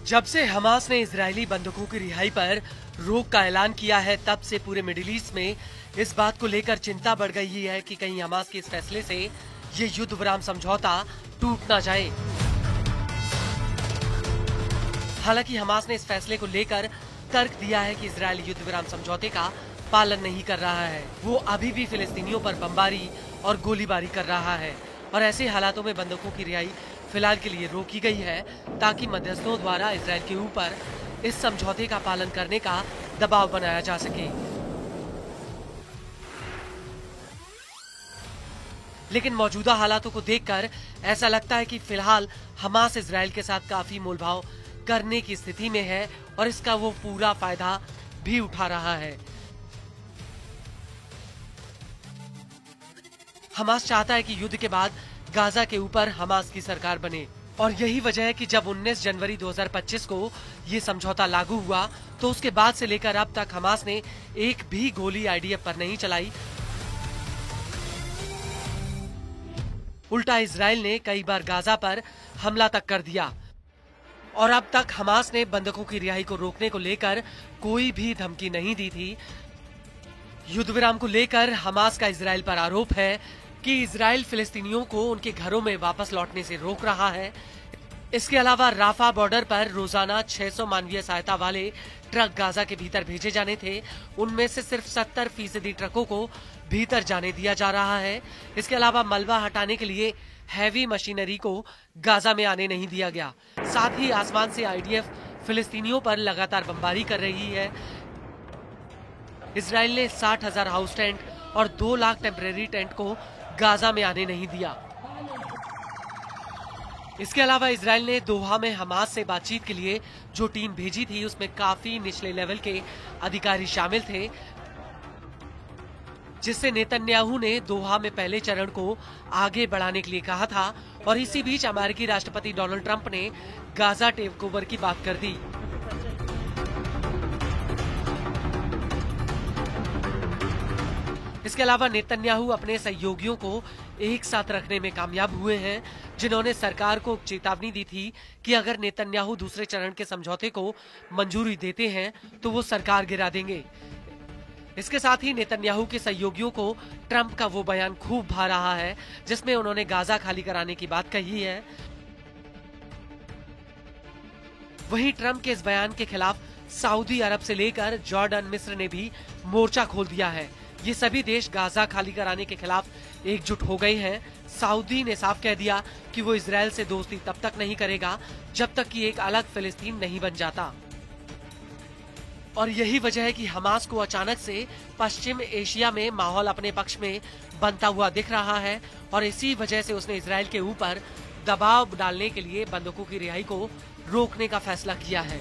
जब से हमास ने इजरायली बंधकों की रिहाई पर रोक का ऐलान किया है, तब से पूरे मिडिल ईस्ट में इस बात को लेकर चिंता बढ़ गई है कि कहीं हमास के इस फैसले से ये युद्ध विराम समझौता टूट ना जाए। हालांकि हमास ने इस फैसले को लेकर तर्क दिया है कि इजरायल युद्ध विराम समझौते का पालन नहीं कर रहा है। वो अभी भी फिलिस्तीनियों पर बमबारी और गोलीबारी कर रहा है और ऐसे हालातों में बंधकों की रिहाई फिलहाल के लिए रोकी गई है ताकि मध्यस्थों द्वारा इजरायल के ऊपर इस समझौते का पालन करने का दबाव बनाया जा सके। लेकिन मौजूदा हालातों को देखकर ऐसा लगता है कि फिलहाल हमास इजरायल के साथ काफी मोलभाव करने की स्थिति में है और इसका वो पूरा फायदा भी उठा रहा है। हमास चाहता है कि युद्ध के बाद गाजा के ऊपर हमास की सरकार बने और यही वजह है कि जब 19 जनवरी 2025 को ये समझौता लागू हुआ तो उसके बाद से लेकर अब तक हमास ने एक भी गोली आईडीएफ पर नहीं चलाई। उल्टा इजरायल ने कई बार गाजा पर हमला तक कर दिया और अब तक हमास ने बंधकों की रिहाई को रोकने को लेकर कोई भी धमकी नहीं दी थी। युद्ध विराम को लेकर हमास का इजरायल पर आरोप है कि इजरायल फिलिस्तीनियों को उनके घरों में वापस लौटने से रोक रहा है। इसके अलावा राफा बॉर्डर पर रोजाना 600 मानवीय सहायता वाले ट्रक गाजा के भीतर भेजे जाने थे, उनमें से सिर्फ 70% ट्रकों को भीतर जाने दिया जा रहा है। इसके अलावा मलबा हटाने के लिए हैवी मशीनरी को गाजा में आने नहीं दिया गया। साथ ही आसमान से आईडीएफ फिलिस्तीनियों पर लगातार बमबारी कर रही है। इजरायल ने 60,000 हाउस टेंट और 2 लाख टेम्परेरी टेंट को गाजा में आने नहीं दिया। इसके अलावा इजरायल ने दोहा में हमास से बातचीत के लिए जो टीम भेजी थी उसमें काफी निचले लेवल के अधिकारी शामिल थे, जिससे नेतन्याहू ने दोहा में पहले चरण को आगे बढ़ाने के लिए कहा था। और इसी बीच अमेरिकी राष्ट्रपति डोनाल्ड ट्रंप ने गाजा टेकओवर की बात कर दी। इसके अलावा नेतन्याहू अपने सहयोगियों को एक साथ रखने में कामयाब हुए हैं, जिन्होंने सरकार को चेतावनी दी थी कि अगर नेतन्याहू दूसरे चरण के समझौते को मंजूरी देते हैं तो वो सरकार गिरा देंगे। इसके साथ ही नेतन्याहू के सहयोगियों को ट्रंप का वो बयान खूब भा रहा है जिसमें उन्होंने गाजा खाली कराने की बात कही है। वहीं ट्रंप के इस बयान के खिलाफ सऊदी अरब से लेकर जॉर्डन, मिस्र ने भी मोर्चा खोल दिया है। ये सभी देश गाजा खाली कराने के खिलाफ एकजुट हो गए हैं। सऊदी ने साफ कह दिया कि वो इजरायल से दोस्ती तब तक नहीं करेगा जब तक कि एक अलग फिलिस्तीन नहीं बन जाता। और यही वजह है कि हमास को अचानक से पश्चिम एशिया में माहौल अपने पक्ष में बनता हुआ दिख रहा है और इसी वजह से उसने इजरायल के ऊपर दबाव डालने के लिए बंधकों की रिहाई को रोकने का फैसला किया है।